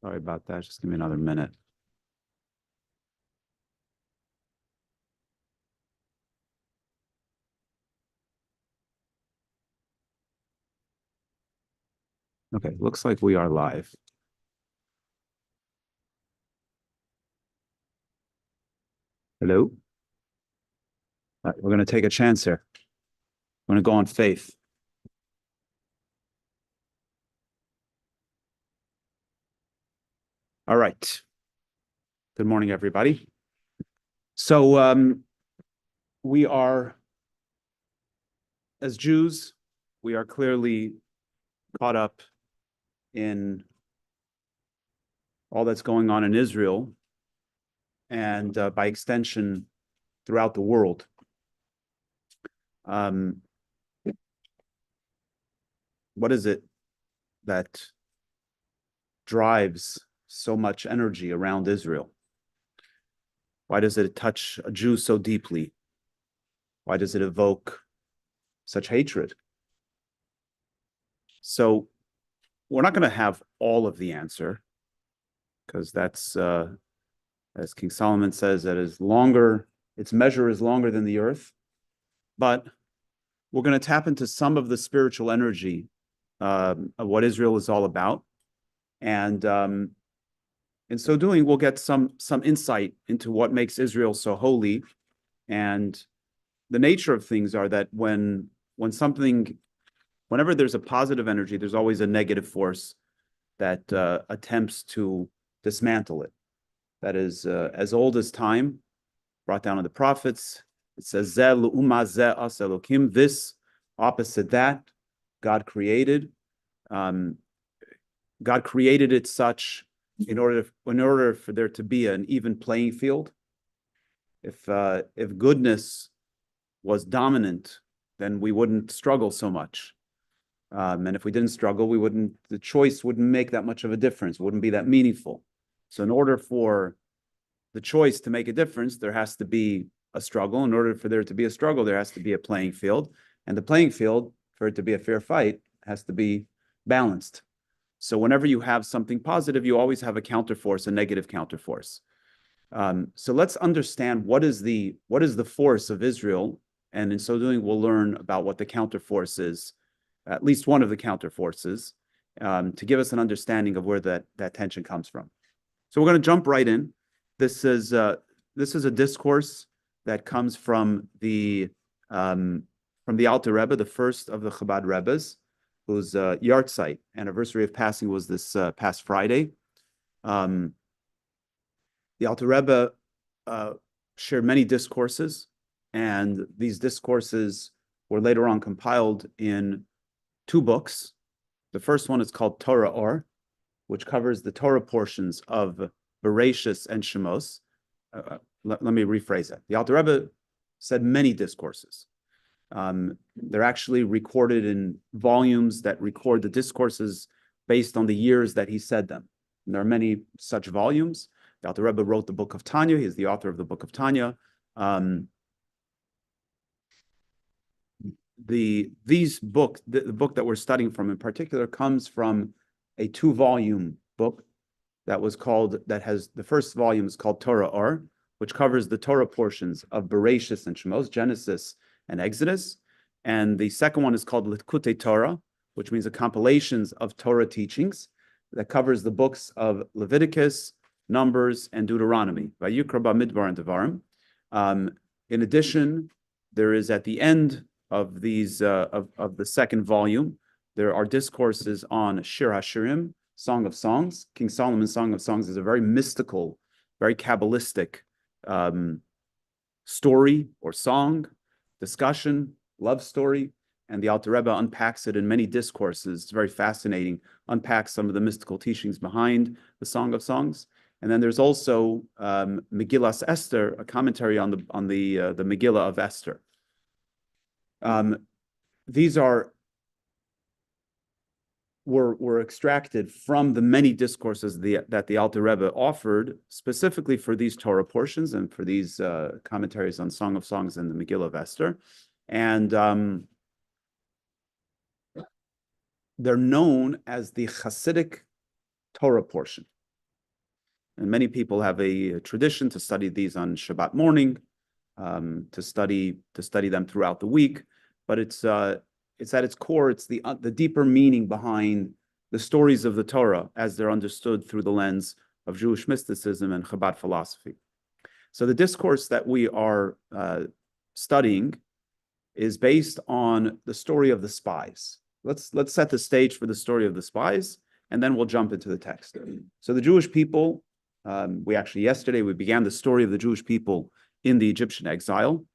Sorry about that. Just give me another minute. Okay, looks like we are live. Hello? All right, we're going to take a chance here. We're going to go on faith. All right. Good morning, everybody. So we are, as Jews, we are clearly caught up in all that's going on in Israel and by extension throughout the world. What is it that drives so much energy around Israel? Why does it touch a Jew so deeply? Why does it evoke such hatred? So we're not going to have all of the answer, because that's, as King Solomon says, that is longer, its measure is longer than the earth. But we're going to tap into some of the spiritual energy of what Israel is all about. And in so doing, we'll get some insight into what makes Israel so holy. And the nature of things are that whenever there's a positive energy, there's always a negative force that attempts to dismantle it. That is as old as time, brought down in the prophets. It says, this opposite that, God created. God created it such in order for there to be an even playing field. If goodness was dominant, then we wouldn't struggle so much. And if we didn't struggle, the choice wouldn't make that much of a difference, wouldn't be that meaningful. So in order for the choice to make a difference, there has to be a struggle. In order for there to be a struggle, there has to be a playing field. And the playing field, for it to be a fair fight, has to be balanced. So whenever you have something positive, you always have a counterforce, a negative counterforce. So let's understand what is the force of Israel, and in so doing, we'll learn about what the counterforce is, at least one of the counterforces, to give us an understanding of where that tension comes from. So we're going to jump right in. This is a discourse that comes from the Alter Rebbe, the first of the Chabad Rebbes, whose yahrzeit, anniversary of passing, was this past Friday. The Alter Rebbe shared many discourses, and these discourses were later on compiled in two books. The first one is called Torah Or, which covers the Torah portions of Bereshis and Shemos. Let me rephrase that. The Alter Rebbe said many discourses. They're actually recorded in volumes that record the discourses based on the years that he said them. And there are many such volumes. The Alter Rebbe wrote the book of Tanya. He's the author of the book of Tanya. The book that we're studying from in particular comes from a 2-volume book the first volume is called Torah Or, which covers the Torah portions of Bereshis and Shemos, Genesis and Exodus. And the second one is called Lekutai Torah, which means the compilations of Torah teachings, that covers the books of Leviticus, Numbers, and Deuteronomy, Vayikra, Bamidbar, and Devarim. In addition, there is at the end of these of the second volume, there are discourses on Shir HaShirim, Song of Songs. King Solomon's Song of Songs is a very mystical, very Kabbalistic story or song, discussion, love story, and the Alter Rebbe unpacks it in many discourses. It's very fascinating, unpacks some of the mystical teachings behind the Song of Songs. And then there's also Megillas Esther, a commentary on the Megillah of Esther. These were extracted from the many discourses that the Alter Rebbe offered specifically for these Torah portions and for these commentaries on Song of Songs and the Megillah of Esther. And they're known as the Hasidic Torah portion. And many people have a tradition to study these on Shabbat morning, to study them throughout the week. But it's at its core, it's the deeper meaning behind the stories of the Torah as they're understood through the lens of Jewish mysticism and Chabad philosophy. So the discourse that we are studying is based on the story of the spies. Let's set the stage for the story of the spies, and then we'll jump into the text. So the Jewish people, yesterday we began the story of the Jewish people in the Egyptian exile.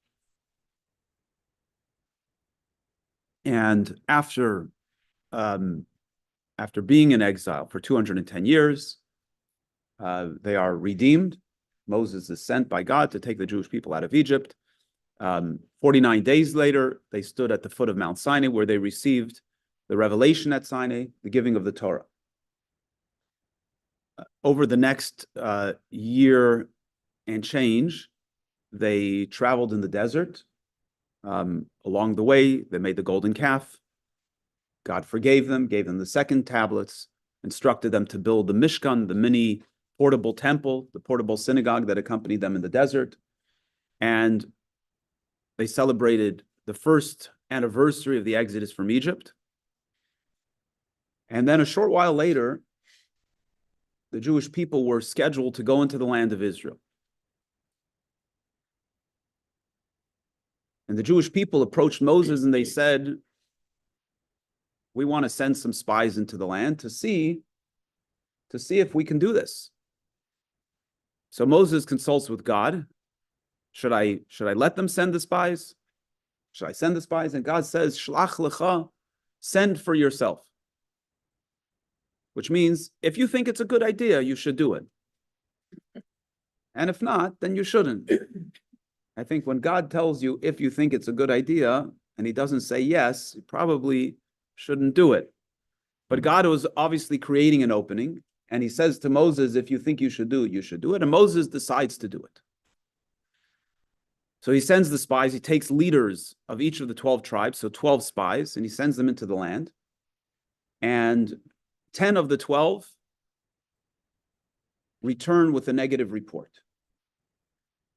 And after being in exile for 210 years, they are redeemed. Moses is sent by God to take the Jewish people out of Egypt. 49 days later, they stood at the foot of Mount Sinai, where they received the revelation at Sinai, the giving of the Torah. Over the next year and change, they traveled in the desert. Along the way, they made the golden calf. God forgave them, gave them the second tablets, instructed them to build the Mishkan, the mini portable temple, the portable synagogue that accompanied them in the desert. And they celebrated the first anniversary of the Exodus from Egypt. And then a short while later, the Jewish people were scheduled to go into the land of Israel. And the Jewish people approached Moses and they said, we want to send some spies into the land to see if we can do this. So Moses consults with God. Should I let them send the spies? Should I send the spies? And God says, Shelach lecha, send for yourself. Which means, if you think it's a good idea, you should do it. And if not, then you shouldn't. I think when God tells you, if you think it's a good idea, and he doesn't say yes, you probably shouldn't do it. But God was obviously creating an opening, and he says to Moses, if you think you should do it, you should do it. And Moses decides to do it. So he sends the spies, he takes leaders of each of the 12 tribes, so 12 spies, and he sends them into the land. And 10 of the 12 return with a negative report.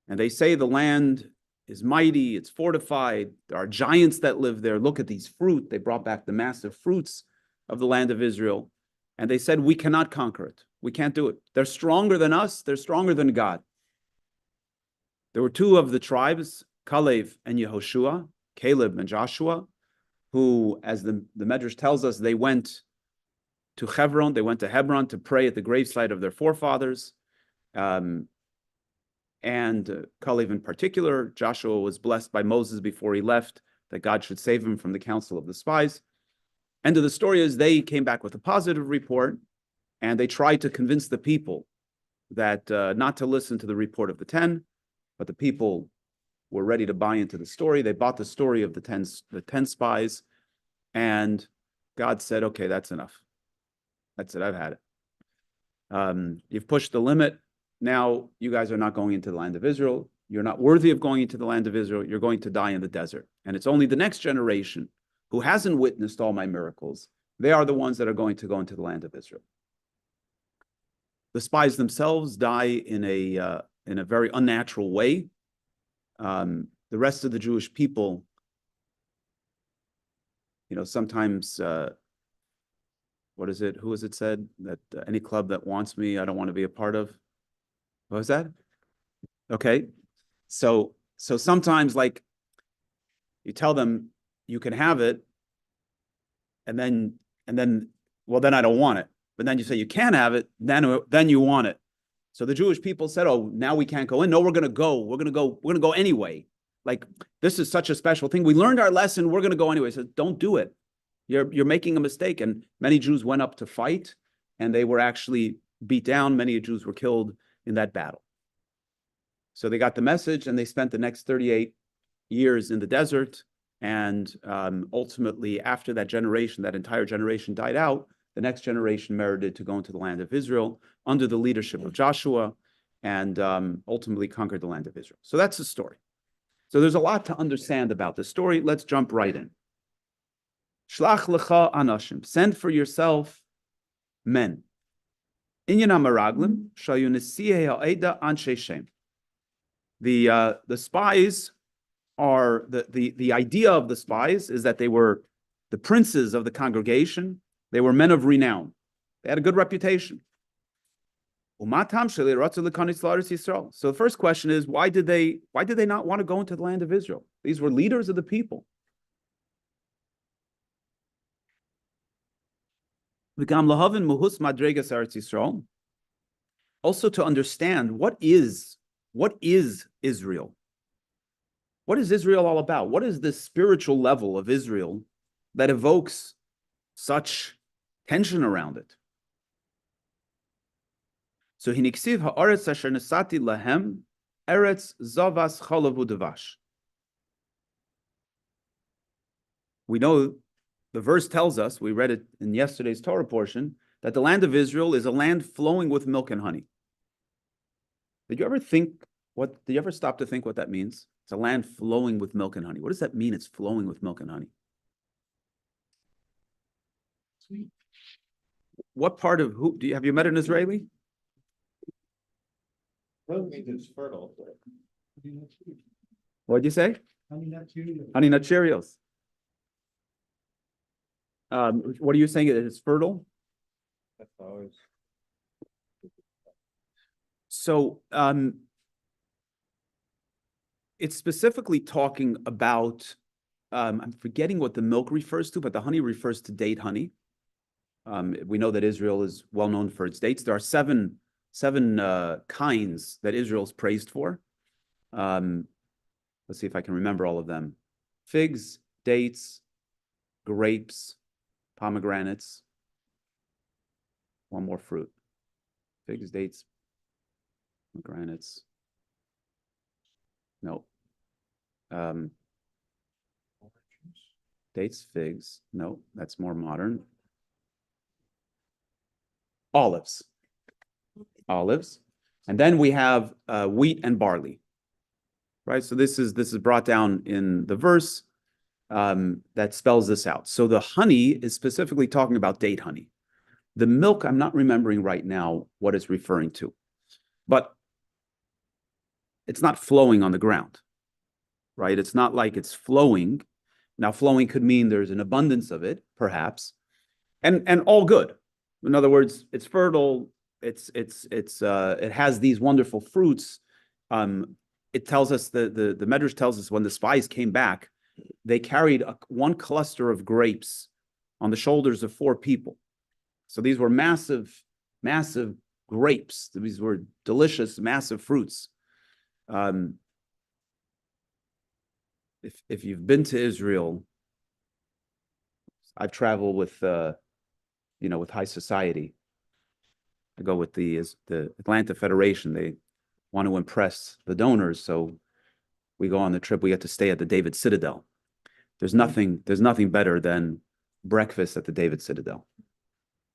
And they say the land is mighty, it's fortified, there are giants that live there. Look at these fruit. They brought back the massive fruits of the land of Israel. And they said, we cannot conquer it. We can't do it. They're stronger than us. They're stronger than God. There were two of the tribes, Caleb and Yehoshua, Caleb and Joshua, who, as the Medrash tells us, they went to Hebron. They went to Hebron to pray at the gravesite of their forefathers. And Caleb in particular, Joshua was blessed by Moses before he left that God should save him from the council of the spies. End of the story is they came back with a positive report, and they tried to convince the people that not to listen to the report of the 10, but the people were ready to buy into the story. They bought the story of the 10 spies, and God said, okay, that's enough. That's it, I've had it. You've pushed the limit. Now you guys are not going into the land of Israel. You're not worthy of going into the land of Israel. You're going to die in the desert. And it's only the next generation who hasn't witnessed all my miracles. They are the ones that are going to go into the land of Israel. The spies themselves die in a very unnatural way. The rest of the Jewish people, sometimes, what is it? Who has it said? That any club that wants me, I don't want to be a part of. What was that? Okay. So sometimes, like, you tell them you can have it, and then, well, then I don't want it. But then you say you can have it, then you want it. So the Jewish people said, oh, now we can't go in. No, we're going to go. We're going to go anyway. Like, this is such a special thing. We learned our lesson. We're going to go anyway. So don't do it. You're making a mistake. And many Jews went up to fight, and they were actually beat down. Many Jews were killed in that battle. So they got the message, and they spent the next 38 years in the desert. And ultimately, after that entire generation died out, the next generation merited to go into the land of Israel under the leadership of Joshua, and ultimately conquered the land of Israel. So that's the story. So there's a lot to understand about the story. Let's jump right in. Shlach lecha anashim, send for yourself men. Inyan hamaraglim shayu nesiyei ha'eda anshe shem. The spies are the idea of the spies is that they were the princes of the congregation. They were men of renown. They had a good reputation. So the first question is, why did they not want to go into the land of Israel? These were leaders of the people. Also to understand what is Israel? What is Israel all about? What is this spiritual level of Israel that evokes such tension around it? So hiniksiv haaretz asher nesati lahem eretz zavas chalav u'devash. We know the verse tells us, we read it in yesterday's Torah portion, that the land of Israel is a land flowing with milk and honey. Did you ever stop to think what that means? It's a land flowing with milk and honey. What does that mean? It's flowing with milk and honey. Sweet. What part of have you met an Israeli? Well, it means it's fertile. What'd you say? Honey nut Cheerios. Honey nut Cheerios. What are you saying? It's fertile? That's always. So it's specifically talking about, I'm forgetting what the milk refers to, but the honey refers to date honey. We know that Israel is well known for its dates. There are seven kinds that Israel's praised for. Let's see if I can remember all of them. Figs, dates, grapes, pomegranates. One more fruit. Figs, dates, pomegranates. No. Dates, figs. No, that's more modern. Olives. And then we have wheat and barley. Right? So this is brought down in the verse that spells this out. So the honey is specifically talking about date honey. The milk, I'm not remembering right now what it's referring to, but it's not flowing on the ground, right? It's not like it's flowing. Now, flowing could mean there's an abundance of it, perhaps, and all good. In other words, it's fertile. It has these wonderful fruits. It tells us the Medrash tells us when the spies came back, they carried one cluster of grapes on the shoulders of 4 people. So these were massive grapes. These were delicious, massive fruits. If you've been to Israel, I've traveled with with high society. I go with the Atlanta Federation. They want to impress the donors, so we go on the trip. We get to stay at the David Citadel. There's nothing better than breakfast at the David Citadel.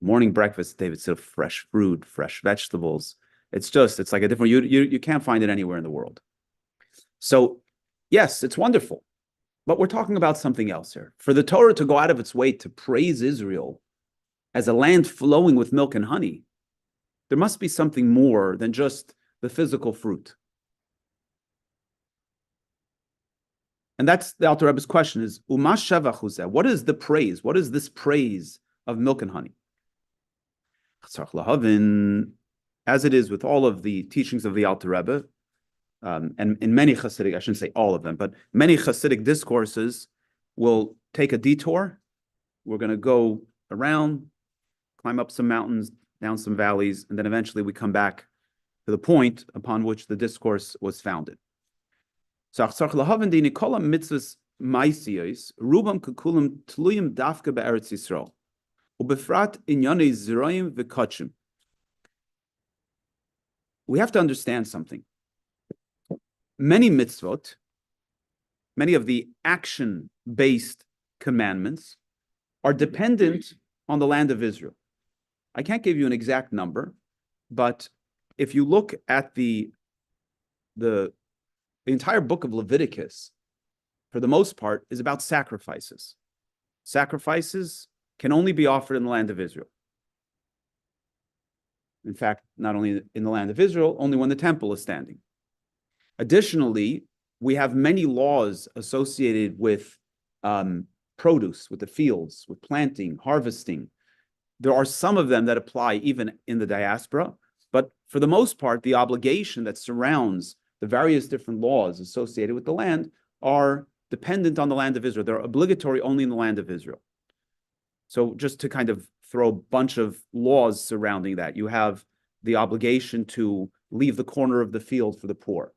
Morning breakfast at David Citadel, fresh fruit, fresh vegetables. It's like a different. You can't find it anywhere in the world. So, yes, it's wonderful, but we're talking about something else here. For the Torah to go out of its way to praise Israel as a land flowing with milk and honey, there must be something more than just the physical fruit. And that's the Alter Rebbe's question is, Umash Shevach Huzeh, what is the praise? What is this praise of milk and honey? As it is with all of the teachings of the Alter Rebbe, and in many Hasidic, I shouldn't say all of them, but many Hasidic discourses will take a detour. We're going to go around, climb up some mountains, down some valleys, and then eventually we come back to the point upon which the discourse was founded. So, mitzvahs ma'asiyos, rubam kekulim tluyim dafka be'eretz Yisrael, ubefrat inyanei zirayim v'kachim. We have to understand something. Many mitzvot, many of the action-based commandments, are dependent on the land of Israel. I can't give you an exact number, but if you look at the entire book of Leviticus, for the most part, is about sacrifices. Sacrifices can only be offered in the land of Israel. In fact, not only in the land of Israel, only when the temple is standing. Additionally, we have many laws associated with produce, with the fields, with planting, harvesting. There are some of them that apply even in the diaspora, but for the most part, the obligation that surrounds the various different laws associated with the land are dependent on the land of Israel. They're obligatory only in the land of Israel. So just to kind of throw a bunch of laws surrounding that, you have the obligation to leave the corner of the field for the poor.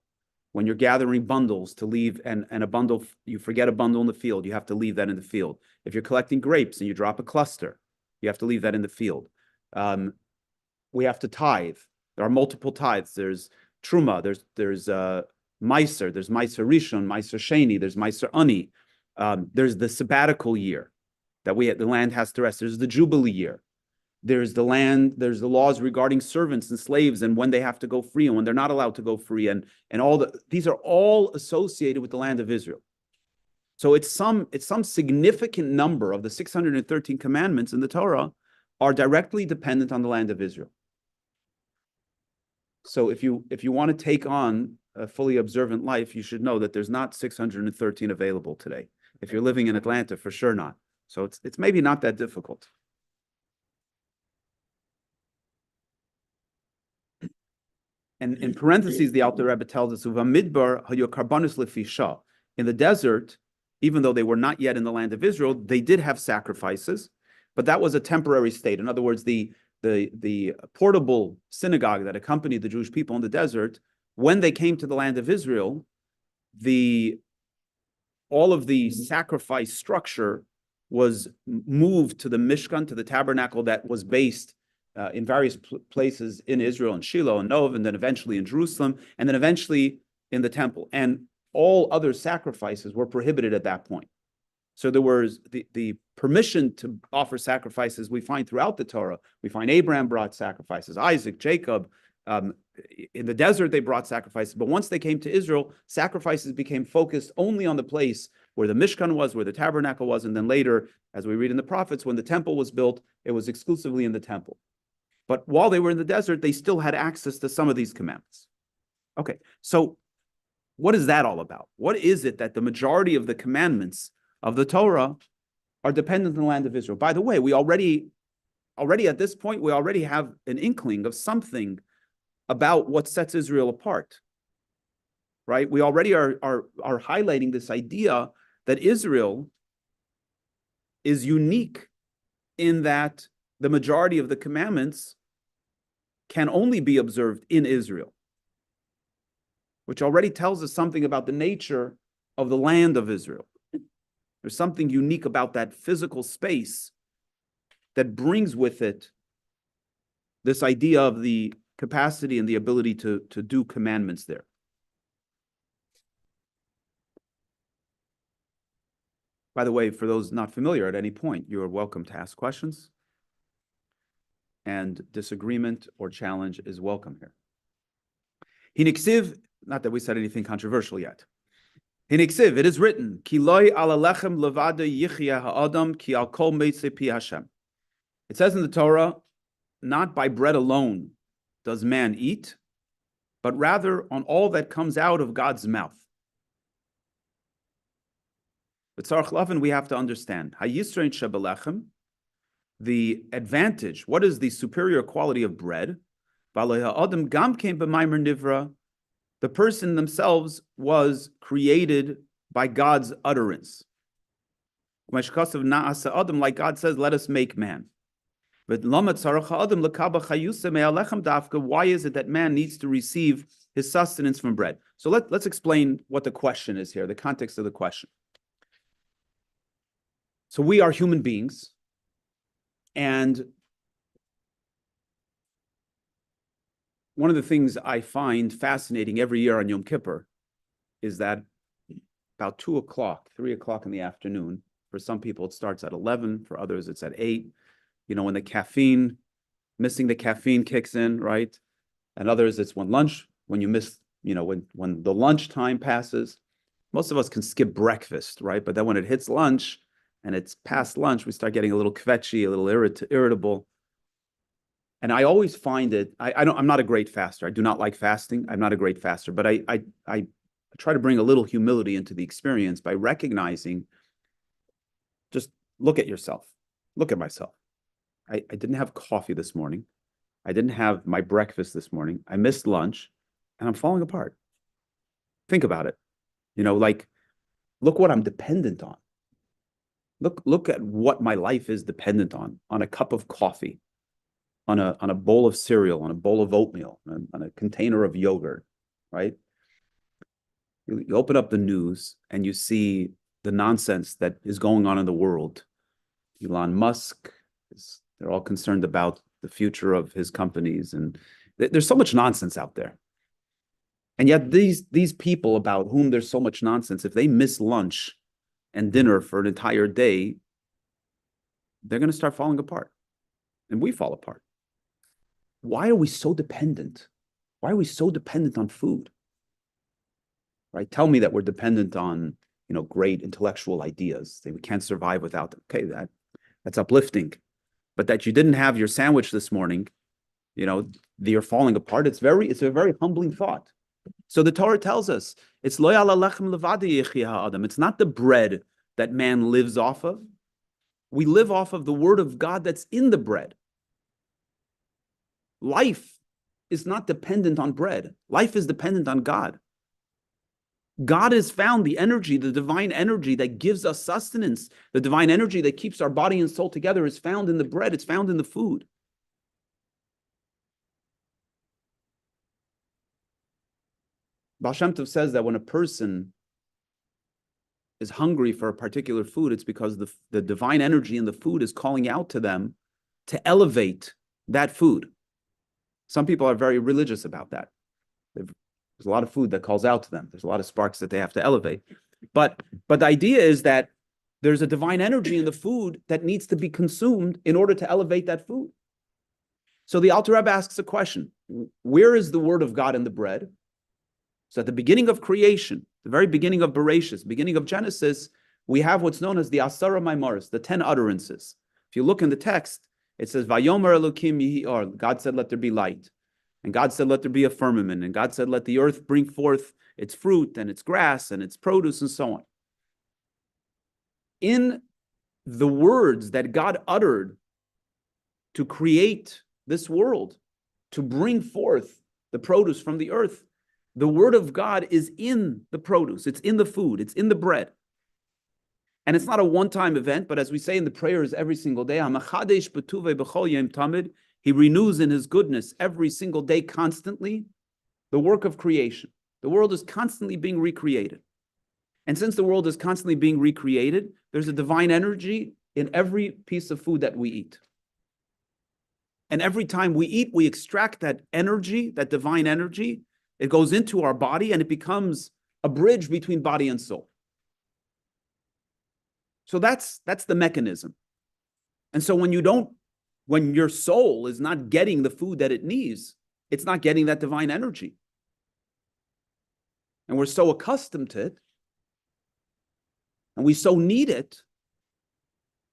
When you're gathering bundles to leave and a bundle, you forget a bundle in the field, you have to leave that in the field. If you're collecting grapes and you drop a cluster, you have to leave that in the field. We have to tithe. There are multiple tithes. There's Truma, there's Meiser, there's Meiser Rishon, Meiser Sheni, there's Meiser Ani. There's the sabbatical year that the land has to rest. There's the Jubilee year. There's the laws regarding servants and slaves and when they have to go free and when they're not allowed to go free, and these are all associated with the land of Israel. So it's some significant number of the 613 commandments in the Torah are directly dependent on the land of Israel. So if you want to take on a fully observant life, you should know that there's not 613 available today. If you're living in Atlanta, for sure not. So it's maybe not that difficult. And in parentheses, the Alter Rebbe tells us, "Uvamidbar hayu karbanos lefisha." In the desert, even though they were not yet in the land of Israel, they did have sacrifices, but that was a temporary state. In other words, the portable synagogue that accompanied the Jewish people in the desert, when they came to the land of Israel, all of the sacrifice structure was moved to the Mishkan, to the tabernacle that was based in various places in Israel, in Shiloh and Nov, and then eventually in Jerusalem, and then eventually in the temple. And all other sacrifices were prohibited at that point. So there was the permission to offer sacrifices we find throughout the Torah. We find Abraham brought sacrifices, Isaac, Jacob. In the desert, they brought sacrifices. But once they came to Israel, sacrifices became focused only on the place where the Mishkan was, where the tabernacle was. And then later, as we read in the prophets, when the temple was built, it was exclusively in the temple. But while they were in the desert, they still had access to some of these commandments. Okay, so what is that all about? What is it that the majority of the commandments of the Torah are dependent on the land of Israel? By the way, we already at this point, we already have an inkling of something about what sets Israel apart, right? We already are highlighting this idea that Israel is unique in that the majority of the commandments can only be observed in Israel, which already tells us something about the nature of the land of Israel. There's something unique about that physical space that brings with it this idea of the capacity and the ability to do commandments there. By the way, for those not familiar, at any point, you are welcome to ask questions, and disagreement or challenge is welcome here. Hiniksiv, not that we said anything controversial yet. Hiniksiv, it is written, Ki loy ala lechem levada yichya ha'adam ki al kol meitzei pi Hashem. It says in the Torah, not by bread alone does man eat, but rather on all that comes out of God's mouth. But Tzarech Lavan, we have to understand, hayisrein shebelechem, the advantage, what is the superior quality of bread? Adam gam came b'maimer nivra. The person themselves was created by God's utterance. Like God says, let us make man. But why is it that man needs to receive his sustenance from bread? So let's explain what the question is here, the context of the question. So we are human beings, and one of the things I find fascinating every year on Yom Kippur is that about 2 o'clock, 3 o'clock in the afternoon, for some people it starts at 11, for others it's at 8, when missing the caffeine kicks in, right? And others it's when you miss, when the lunch time passes. Most of us can skip breakfast, right? But then when it hits lunch, and it's past lunch, we start getting a little kvetchy, a little irritable. And I always find it, I'm not a great faster. I do not like fasting. I'm not a great faster, but I try to bring a little humility into the experience by recognizing, just look at yourself. Look at myself. I didn't have coffee this morning. I didn't have my breakfast this morning. I missed lunch and I'm falling apart. Think about it. Like, look what I'm dependent on. Look at what my life is dependent on a cup of coffee, on a bowl of cereal, on a bowl of oatmeal, on a container of yogurt, right? You open up the news and you see the nonsense that is going on in the world. Elon Musk, they're all concerned about the future of his companies, and there's so much nonsense out there. And yet these people about whom there's so much nonsense, if they miss lunch and dinner for an entire day, they're going to start falling apart. And we fall apart. Why are we so dependent? Why are we so dependent on food? Right? Tell me that we're dependent on, great intellectual ideas. That we can't survive without them. Okay, that's uplifting. But that you didn't have your sandwich this morning, you're falling apart. It's a very humbling thought. So the Torah tells us it's lo ala lechem levadi yechia ha'adam. It's not the bread that man lives off of. We live off of the word of God that's in the bread. Life is not dependent on bread. Life is dependent on God. God has found the energy, the divine energy that gives us sustenance, the divine energy that keeps our body and soul together is found in the bread. It's found in the food. Baal Shem Tov says that when a person is hungry for a particular food, it's because the divine energy in the food is calling out to them to elevate that food. Some people are very religious about that. There's a lot of food that calls out to them. There's a lot of sparks that they have to elevate. But the idea is that there's a divine energy in the food that needs to be consumed in order to elevate that food. So the Alter Rebbe asks a question. Where is the word of God in the bread? So at the beginning of creation, the very beginning of Bereshis, beginning of Genesis, we have what's known as the Asara Maimaris, the 10 utterances. If you look in the text, it says, Vayomer Elokim Yihi Or. God said, let there be light. And God said, let there be a firmament. And God said, let the earth bring forth its fruit and its grass and its produce and so on. In the words that God uttered to create this world, to bring forth the produce from the earth, the word of God is in the produce. It's in the food. It's in the bread. And it's not a one-time event, but as we say in the prayers every single day, he renews in his goodness every single day constantly the work of creation. The world is constantly being recreated. And since the world is constantly being recreated, there's a divine energy in every piece of food that we eat. And every time we eat, we extract that energy, that divine energy. It goes into our body and it becomes a bridge between body and soul. So that's the mechanism. And so when your soul is not getting the food that it needs, it's not getting that divine energy. And we're so accustomed to it, and we so need it,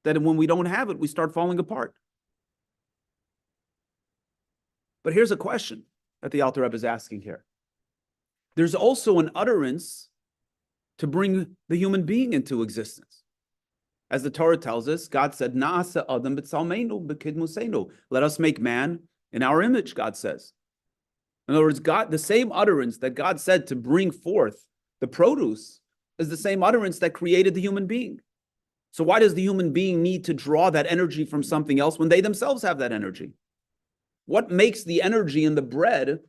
that when we don't have it, we start falling apart. But here's a question that the Alter Rebbe is asking here. There's also an utterance to bring the human being into existence. As the Torah tells us, God said, Na'asa Adam b'tzalmeinu b'kidmuseinu. Let us make man in our image, God says. In other words, God, the same utterance that God said to bring forth the produce is the same utterance that created the human being. So why does the human being need to draw that energy from something else when they themselves have that energy? What makes the energy in the bread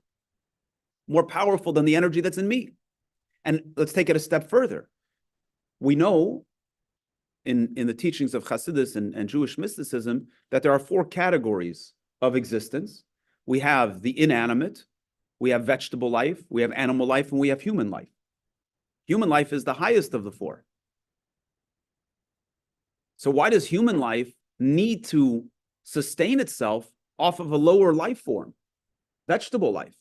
more powerful than the energy that's in me? And let's take it a step further. We know in the teachings of Hasidus and Jewish mysticism that there are 4 categories of existence. We have the inanimate, we have vegetable life, we have animal life, and we have human life. Human life is the highest of the 4. So why does human life need to sustain itself off of a lower life form, vegetable life?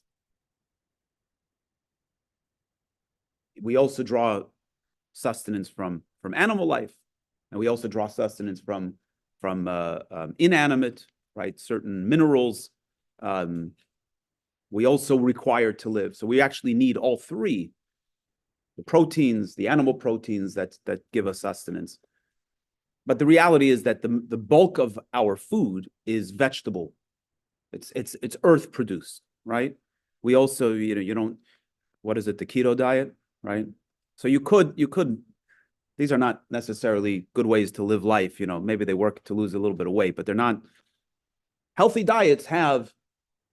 We also draw sustenance from animal life, and we also draw sustenance from inanimate, right? Certain minerals we also require to live. So we actually need all three, the proteins, the animal proteins that give us sustenance. But the reality is that the bulk of our food is vegetable. It's earth produced, right? We also, you don't, what is it, the keto diet, right? So you could, these are not necessarily good ways to live life. Maybe they work to lose a little bit of weight, but they're not. Healthy diets have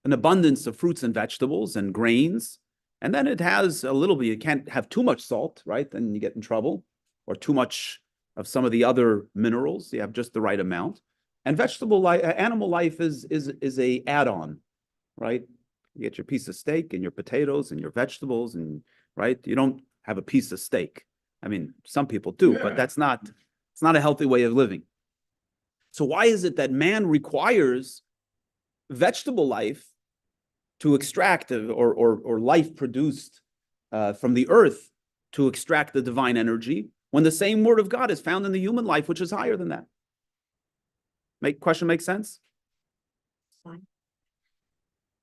an abundance of fruits and vegetables and grains. And then it has a little bit, you can't have too much salt, right? Then you get in trouble, or too much of some of the other minerals. You have just the right amount. And vegetable life, animal life is a add-on, right? You get your piece of steak and your potatoes and your vegetables, and right? You don't have a piece of steak. I mean, some people do, but it's not a healthy way of living. So why is it that man requires vegetable life to extract or life produced from the earth to extract the divine energy, when the same word of God is found in the human life, which is higher than that? Question make sense? Fine.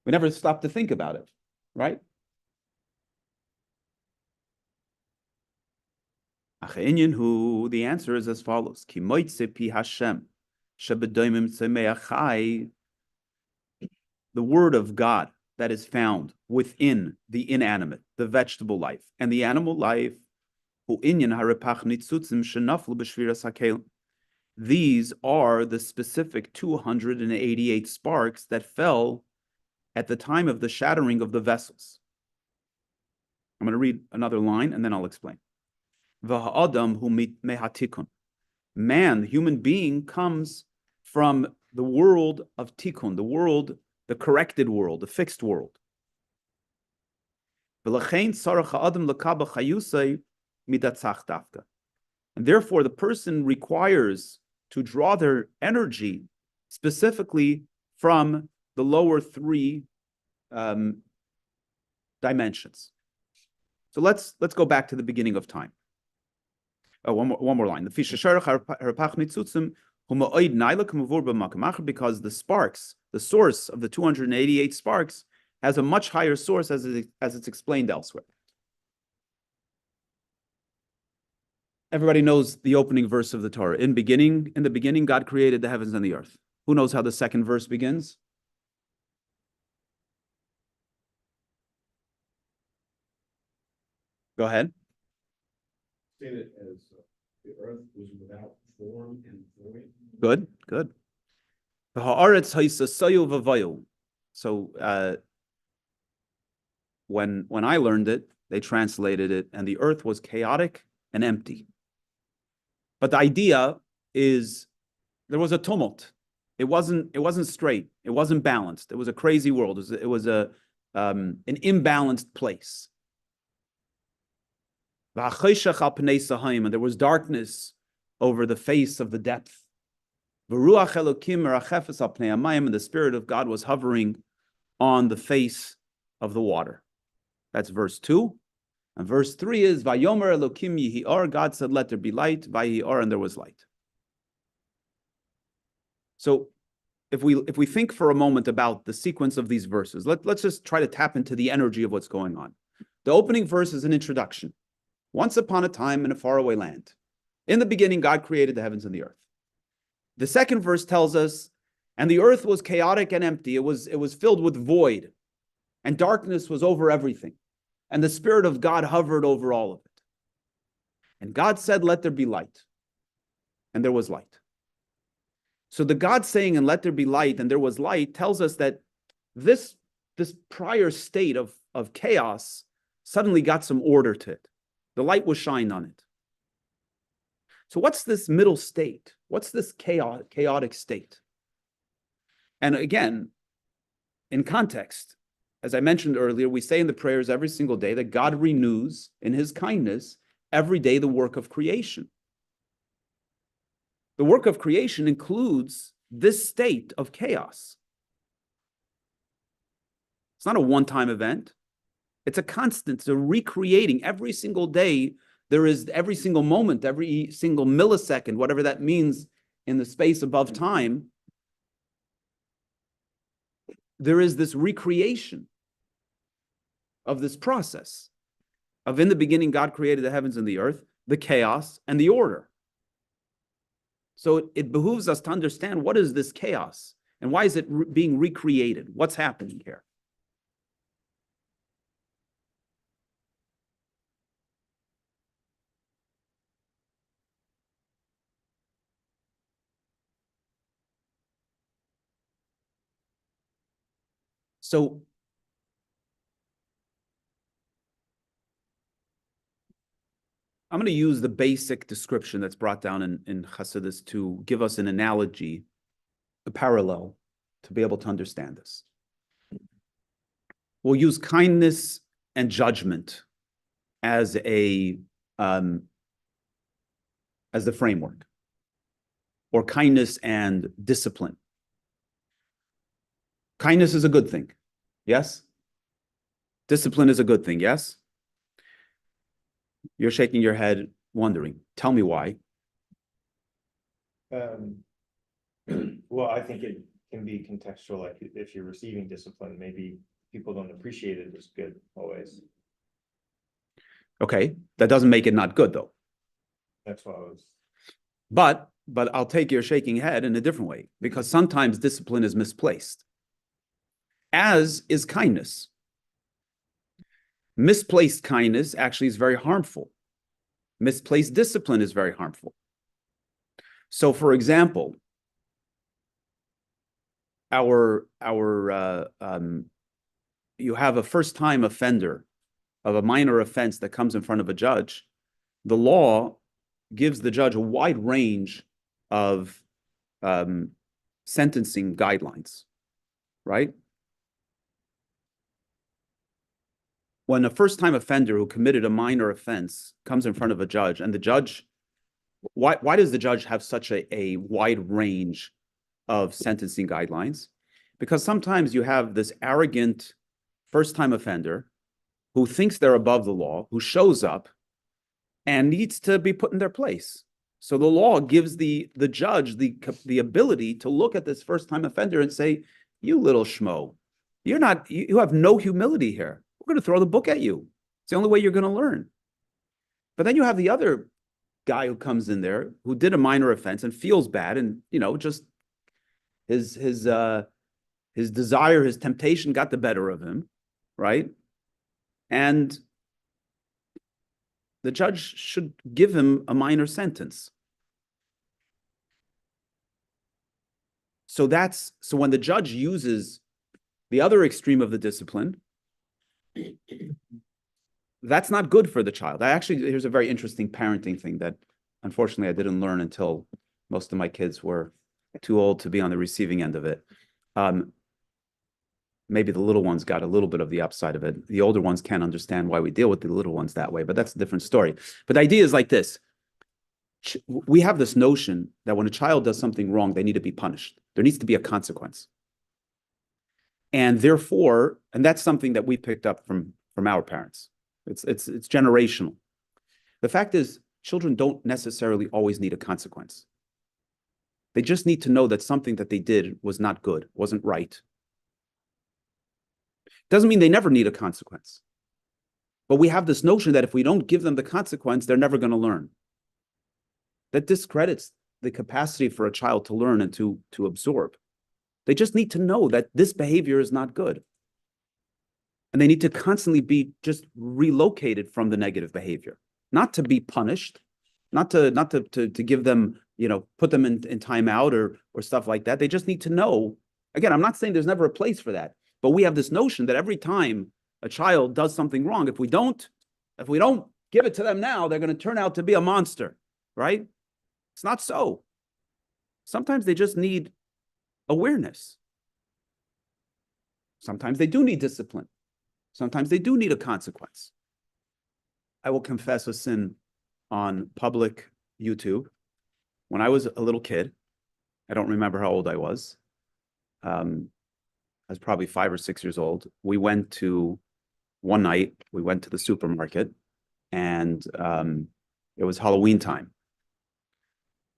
We never stop to think about it, right? The answer is as follows. The word of God that is found within the inanimate, the vegetable life, and the animal life, these are the specific 288 sparks that fell at the time of the shattering of the vessels. I'm going to read another line and then I'll explain. Man, the human being, comes from the world of tikkun, the corrected world, the fixed world. And therefore, the person requires to draw their energy specifically from the lower three dimensions. So let's go back to the beginning of time. One more line. Because the sparks, the source of the 288 sparks, has a much higher source as it's explained elsewhere. Everybody knows the opening verse of the Torah. In the beginning, God created the heavens and the earth. Who knows how the second verse begins? Go ahead. Say it as the earth was without form and void. Good. So when I learned it, they translated it, and the earth was chaotic and empty. But the idea is there was a tumult. It wasn't straight. It wasn't balanced. It was a crazy world. It was an imbalanced place. And there was darkness over the face of the depth. And the Spirit of God was hovering on the face of the water. That's verse 2. And verse 3 is, Vayomer Elokim Yihi Or, God said, let there be light, Vayihi Or, and there was light. So if we think for a moment about the sequence of these verses, let's just try to tap into the energy of what's going on. The opening verse is an introduction. Once upon a time in a faraway land, in the beginning, God created the heavens and the earth. The second verse tells us, and the earth was chaotic and empty. It was filled with void, and darkness was over everything. And the Spirit of God hovered over all of it. And God said, let there be light. And there was light. So the God saying, and let there be light, and there was light, tells us that this prior state of chaos suddenly got some order to it. The light was shined on it. So what's this middle state? What's this chaotic state? And again, in context, as I mentioned earlier, we say in the prayers every single day that God renews in his kindness every day the work of creation. The work of creation includes this state of chaos. It's not a one-time event. It's a constant, it's a recreating. Every single day, there is every single moment, every single millisecond, whatever that means in the space above time, there is this recreation of this process of, in the beginning, God created the heavens and the earth, the chaos and the order. So it behooves us to understand, what is this chaos and why is it being recreated? What's happening here? So I'm going to use the basic description that's brought down in Chassidus to give us an analogy, a parallel, to be able to understand this. We'll use kindness and judgment as the framework, or kindness and discipline. Kindness is a good thing, yes? Discipline is a good thing, yes? You're shaking your head, wondering. Tell me why. Well, I think it can be contextual. Like if you're receiving discipline, maybe people don't appreciate it as good always. Okay, that doesn't make it not good, though. That's why I was. But I'll take your shaking head in a different way, because sometimes discipline is misplaced, as is kindness. Misplaced kindness actually is very harmful. Misplaced discipline is very harmful. So, for example, you have a first-time offender of a minor offense that comes in front of a judge. The law gives the judge a wide range of sentencing guidelines, right? When a first-time offender who committed a minor offense comes in front of a judge, and the judge, why does the judge have such a wide range of sentencing guidelines? Because sometimes you have this arrogant first-time offender who thinks they're above the law, who shows up and needs to be put in their place. So the law gives the judge the ability to look at this first-time offender and say, you little schmo, you have no humility here. We're going to throw the book at you. It's the only way you're going to learn. But then you have the other guy who comes in there who did a minor offense and feels bad, and just his desire, his temptation got the better of him, right? And the judge should give him a minor sentence. So when the judge uses the other extreme of the discipline, that's not good for the child. Here's a very interesting parenting thing that unfortunately I didn't learn until most of my kids were too old to be on the receiving end of it. Maybe the little ones got a little bit of the upside of it. The older ones can't understand why we deal with the little ones that way, but that's a different story. But the idea is like this. We have this notion that when a child does something wrong, they need to be punished. There needs to be a consequence. And therefore, and that's something that we picked up from our parents. It's generational. The fact is, children don't necessarily always need a consequence. They just need to know that something that they did was not good, wasn't right. Doesn't mean they never need a consequence. But we have this notion that if we don't give them the consequence, they're never going to learn. That discredits the capacity for a child to learn and to absorb. They just need to know that this behavior is not good. And they need to constantly be just relocated from the negative behavior, not to be punished, not to give them, put them in timeout or stuff like that. They just need to know. Again, I'm not saying there's never a place for that, but we have this notion that every time a child does something wrong, if we don't give it to them now, they're going to turn out to be a monster, right? It's not so. Sometimes they just need awareness. Sometimes they do need discipline. Sometimes they do need a consequence. I will confess a sin on public YouTube. When I was a little kid, I don't remember how old I was. I was probably 5 or 6 years old. One night, we went to the supermarket, and it was Halloween time.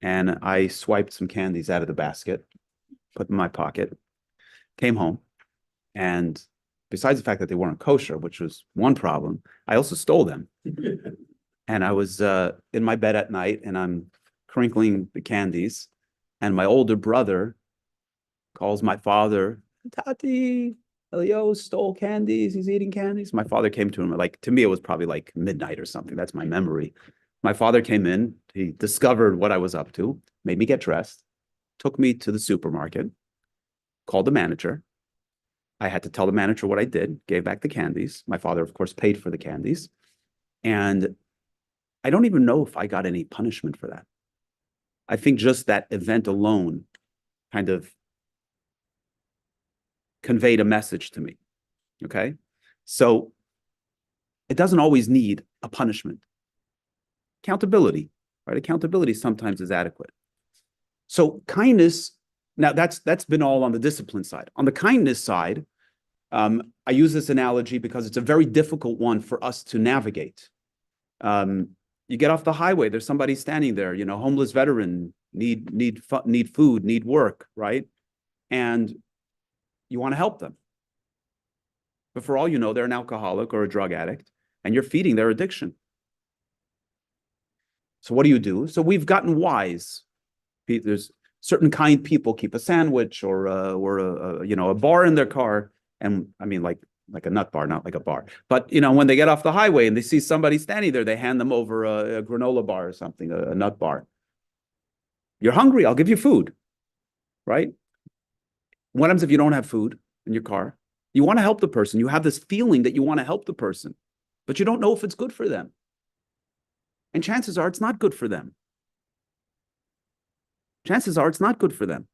And I swiped some candies out of the basket, put them in my pocket, came home, And besides the fact that they weren't kosher, which was one problem, I also stole them. And I was in my bed at night and I'm crinkling the candies. And my older brother calls my father, Tati, Elio stole candies. He's eating candies. My father came to him, like, to me, it was probably like midnight or something. That's my memory. My father came in. He discovered what I was up to, made me get dressed, took me to the supermarket, called the manager. I had to tell the manager what I did, gave back the candies. My father, of course, paid for the candies. And I don't even know if I got any punishment for that. I think just that event alone kind of conveyed a message to me. Okay. So it doesn't always need a punishment. Accountability, right? Accountability sometimes is adequate. So kindness, now that's been all on the discipline side. On the kindness side, I use this analogy because it's a very difficult one for us to navigate. You get off the highway, there's somebody standing there, homeless veteran, need food, need work, right? And you want to help them. But for all you know, they're an alcoholic or a drug addict, and you're feeding their addiction. So what do? So we've gotten wise. There's certain kind people keep a sandwich or a bar in their car, and I mean like a nut bar, not like a bar. But when they get off the highway and they see somebody standing there, they hand them over a granola bar or something, a nut bar. You're hungry, I'll give you food, right? What happens if you don't have food in your car? You want to help the person. You have this feeling that you want to help the person, but you don't know if it's good for them. And chances are it's not good for them. Chances are it's not good for them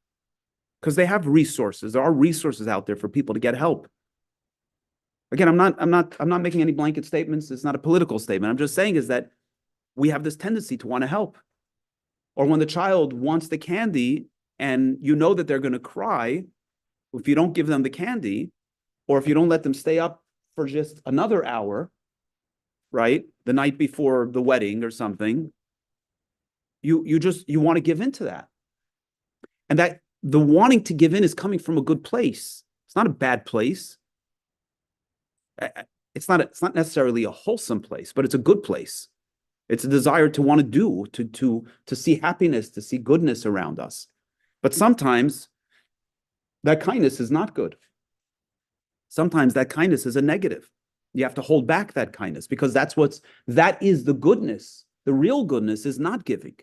because they have resources. There are resources out there for people to get help. Again, I'm not making any blanket statements. It's not a political statement. I'm just saying is that we have this tendency to want to help. Or when the child wants the candy and you know that they're going to cry if you don't give them the candy, or if you don't let them stay up for just another hour, right? The night before the wedding or something, you want to give in to that. And that the wanting to give in is coming from a good place. It's not a bad place. It's not necessarily a wholesome place, but it's a good place. It's a desire to want to do, to see happiness, to see goodness around us. But sometimes that kindness is not good. Sometimes that kindness is a negative. You have to hold back that kindness because that is the goodness. The real goodness is not giving.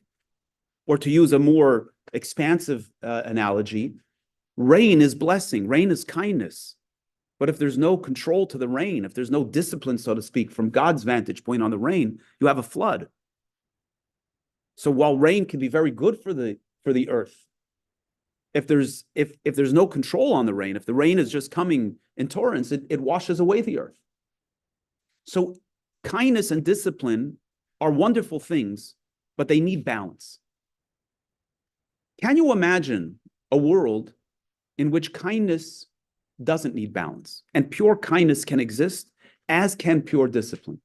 Or to use a more expansive analogy, rain is blessing, rain is kindness. But if there's no control to the rain, if there's no discipline, so to speak, from God's vantage point on the rain, you have a flood. So while rain can be very good for the earth, if there's no control on the rain, if the rain is just coming in torrents, it washes away the earth. So kindness and discipline are wonderful things, but they need balance. Can you imagine a world in which kindness doesn't need balance and pure kindness can exist, as can pure discipline?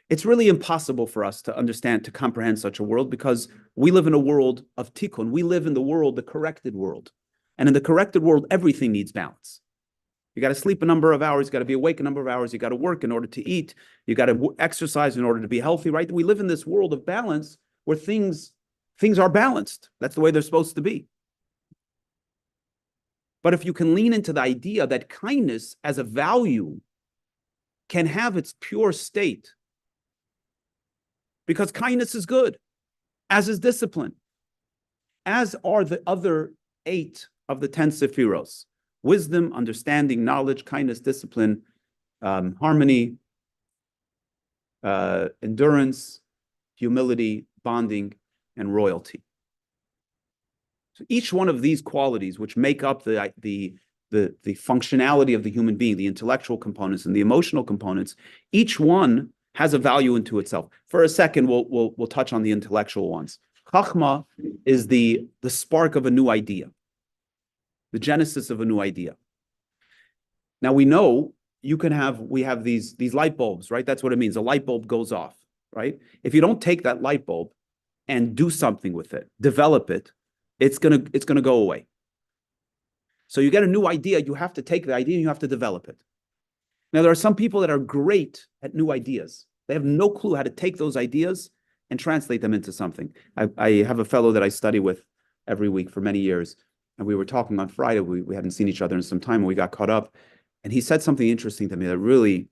It's really impossible for us to understand, to comprehend such a world because we live in a world of tikkun. We live in the corrected world. And in the corrected world, everything needs balance. You got to sleep a number of hours, you got to be awake a number of hours, you got to work in order to eat, you got to exercise in order to be healthy, right? We live in this world of balance where things are balanced. That's the way they're supposed to be. But if you can lean into the idea that kindness as a value can have its pure state, because kindness is good, as is discipline, as are the other 8 of the 10 sephiros: wisdom, understanding, knowledge, kindness, discipline, harmony, endurance, humility, bonding, and royalty. So each one of these qualities, which make up the functionality of the human being, the intellectual components and the emotional components, each one has a value into itself. For a second, we'll touch on the intellectual ones. Chachma is the spark of a new idea, the genesis of a new idea. Now we know we have these light bulbs, right? That's what it means. A light bulb goes off, right? If you don't take that light bulb and do something with it, develop it, it's gonna go away. So you get a new idea, you have to take the idea and you have to develop it. Now, there are some people that are great at new ideas. They have no clue how to take those ideas and translate them into something. I have a fellow that I study with every week for many years, and we were talking on Friday. We hadn't seen each other in some time, and we got caught up. And he said something interesting to me that really,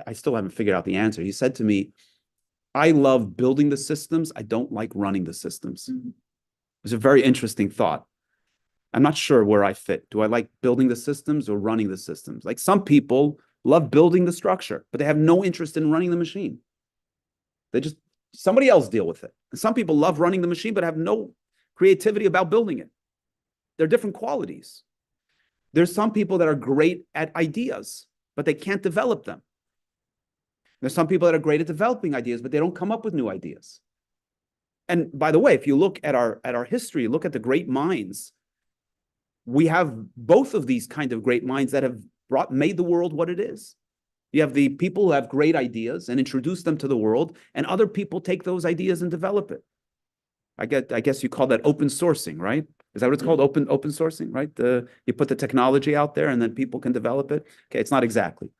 I still haven't figured out the answer. He said to me, I love building the systems. I don't like running the systems. Mm-hmm. It was a very interesting thought. I'm not sure where I fit. Do I like building the systems or running the systems? Like some people love building the structure, but they have no interest in running the machine. Somebody else deal with it. And some people love running the machine, but have no creativity about building it. They're different qualities. There's some people that are great at ideas, but they can't develop them. There's some people that are great at developing ideas, but they don't come up with new ideas. And by the way, if you look at our history, look at the great minds, we have both of these kind of great minds that have made the world what it is. You have the people who have great ideas and introduce them to the world, and other people take those ideas and develop it. I guess you call that open sourcing, right? Is that what it's called? Open sourcing, right? You put the technology out there and then people can develop it. Okay, it's not exactly.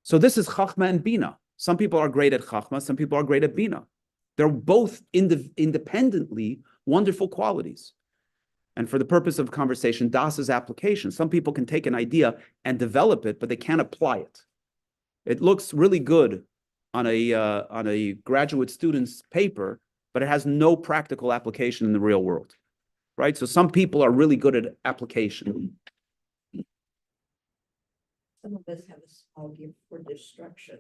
So this is Chachma and Bina. Some people are great at Chachma, some people are great at Bina. They're both independently wonderful qualities. And for the purpose of conversation, Das is application. Some people can take an idea and develop it, but they can't apply it. It looks really good on a graduate student's paper, but it has no practical application in the real world, right? So some people are really good at application. Some of us have a small gift for destruction.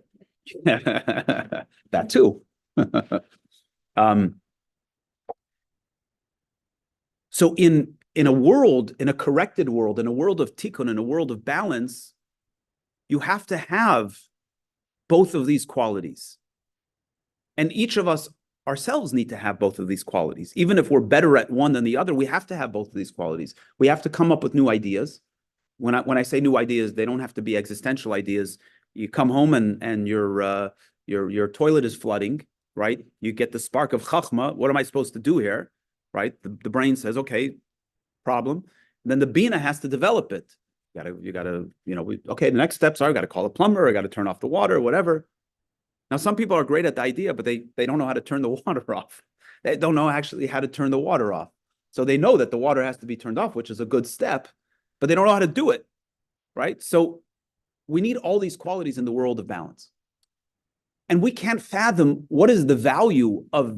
That too. So in a world, in a corrected world, in a world of tikkun, in a world of balance, you have to have both of these qualities. And each of us ourselves need to have both of these qualities. Even if we're better at one than the other, we have to have both of these qualities. We have to come up with new ideas. When I say new ideas, they don't have to be existential ideas. You come home and your toilet is flooding, right? You get the spark of chachma. What am I supposed to do here? Right? The brain says, okay, problem. And then the Bina has to develop it. You gotta, okay, the next steps are I gotta call a plumber, I gotta turn off the water, whatever. Now, some people are great at the idea, but they don't know how to turn the water off. They don't know actually how to turn the water off. So they know that the water has to be turned off, which is a good step, but they don't know how to do it, right? So we need all these qualities in the world of balance. And we can't fathom what is the value of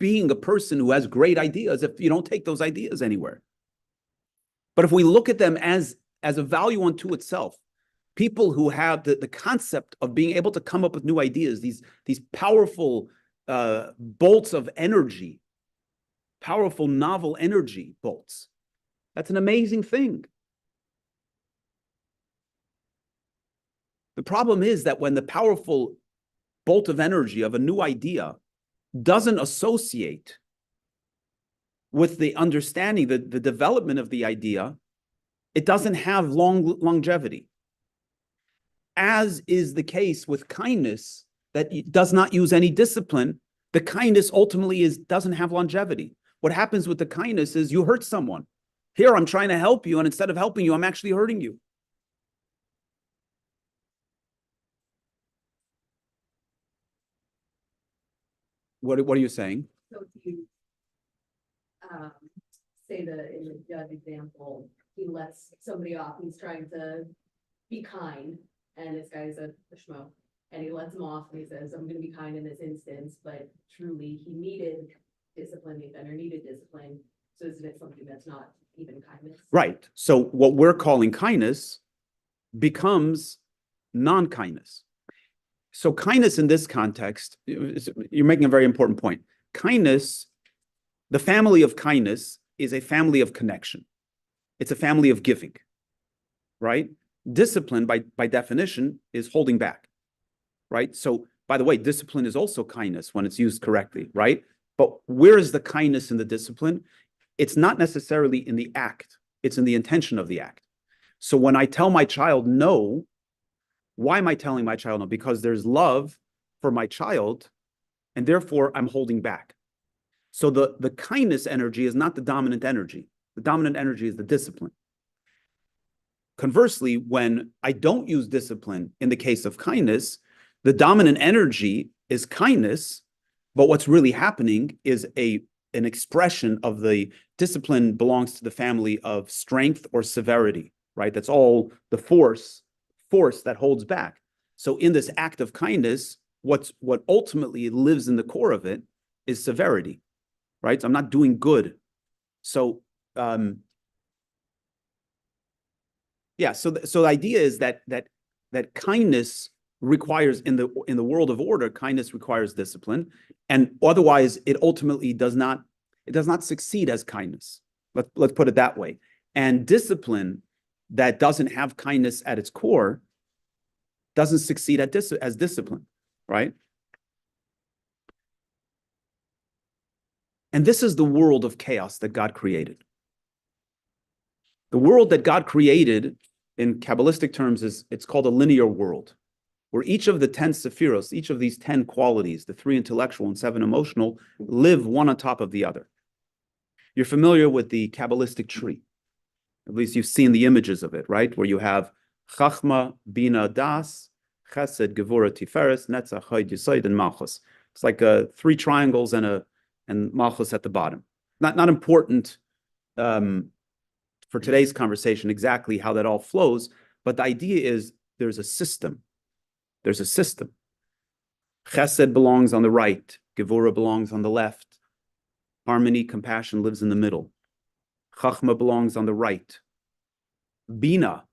being a person who has great ideas if you don't take those ideas anywhere. But if we look at them as a value unto itself, people who have the concept of being able to come up with new ideas, these powerful bolts of energy, powerful novel energy bolts, that's an amazing thing. The problem is that when the powerful bolt of energy of a new idea doesn't associate with the understanding, the development of the idea, it doesn't have longevity. As is the case with kindness that does not use any discipline, the kindness ultimately doesn't have longevity. What happens with the kindness is you hurt someone. Here, I'm trying to help you, and instead of helping you, I'm actually hurting you. What are you saying? So if you say in the judge example, he lets somebody off, he's trying to be kind, and this guy's a schmo, and he lets him off, and he says, I'm going to be kind in this instance, but truly he needed discipline, the offender needed discipline, so isn't it something that's not even kindness? Right. So what we're calling kindness becomes non-kindness. So kindness in this context, you're making a very important point. Kindness, the family of kindness is a family of connection. It's a family of giving, right? Discipline, by definition, is holding back, right? So, by the way, discipline is also kindness when it's used correctly, right? But where is the kindness in the discipline? It's not necessarily in the act. It's in the intention of the act. So when I tell my child no, why am I telling my child no? Because there's love for my child, and therefore I'm holding back. So the kindness energy is not the dominant energy. The dominant energy is the discipline. Conversely, when I don't use discipline in the case of kindness, the dominant energy is kindness, but what's really happening is an expression of the discipline belongs to the family of strength or severity, right? That's all the force that holds back. So in this act of kindness, what ultimately lives in the core of it is severity, right? So I'm not doing good. So so the idea is that kindness requires in the world of order, kindness requires discipline, and otherwise it ultimately does not succeed as kindness. Let's put it that way. And discipline that doesn't have kindness at its core doesn't succeed as discipline, right? And this is the world of chaos that God created. The world that God created in Kabbalistic terms it's called a linear world, where each of the 10 sephiros, each of these 10 qualities, the 3 intellectual and 7 emotional, live one on top of the other. You're familiar with the Kabbalistic tree. At least you've seen the images of it, right? Where you have Chachma, Bina, Das, Chesed, Gevura, Tiferes, Netzach, Chod, Yesod, and Malchus. It's like 3 triangles and Malchus at the bottom. Not important for today's conversation exactly how that all flows, but the idea is there's a system. There's a system. Chesed belongs on the right. Gevura belongs on the left. Harmony, compassion lives in the middle. Chachma belongs on the right. Bina,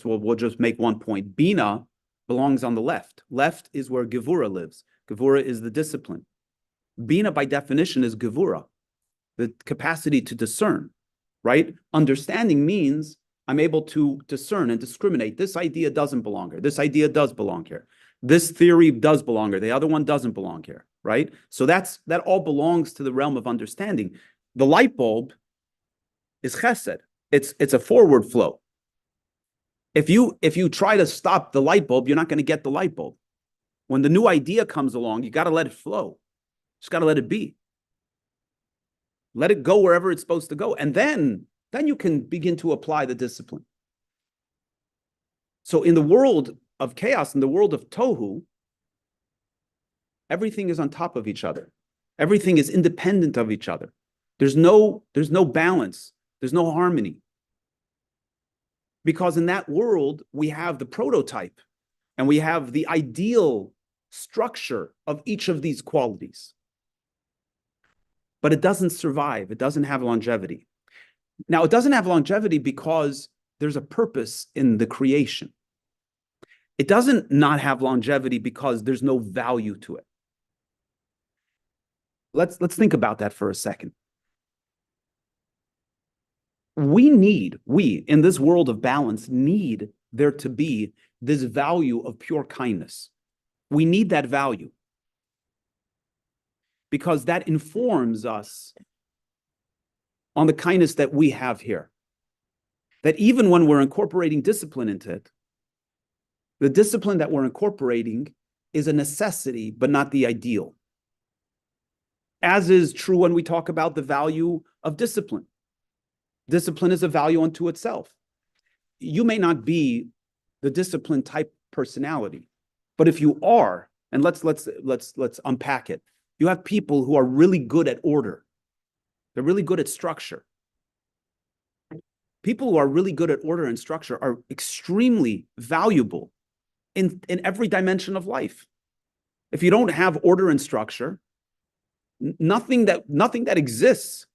we'll just make one point. Bina belongs on the left. Left is where Gevura lives. Gevura is the discipline. Bina, by definition, is Gevura, the capacity to discern, right? Understanding means I'm able to discern and discriminate. This idea doesn't belong here. This idea does belong here. This theory does belong here. The other one doesn't belong here, right? So that all belongs to the realm of understanding. The light bulb is chesed. It's a forward flow. If you try to stop the light bulb, you're not going to get the light bulb. When the new idea comes along, you got to let it flow. Just got to let it be. Let it go wherever it's supposed to go. And then you can begin to apply the discipline. So in the world of chaos, in the world of tohu, everything is on top of each other. Everything is independent of each other. There's no balance. There's no harmony. Because in that world, we have the prototype and we have the ideal structure of each of these qualities. But it doesn't survive. It doesn't have longevity. Now, it doesn't have longevity because there's a purpose in the creation. It doesn't not have longevity because there's no value to it. Let's think about that for a second. We in this world of balance, need there to be this value of pure kindness. We need that value. Because that informs us on the kindness that we have here. That even when we're incorporating discipline into it, the discipline that we're incorporating is a necessity, but not the ideal. As is true when we talk about the value of discipline. Discipline is a value unto itself. You may not be the discipline type personality, but if you are, and let's unpack it. You have people who are really good at order. They're really good at structure. People who are really good at order and structure are extremely valuable in every dimension of life. If you don't have order and structure, nothing that exists,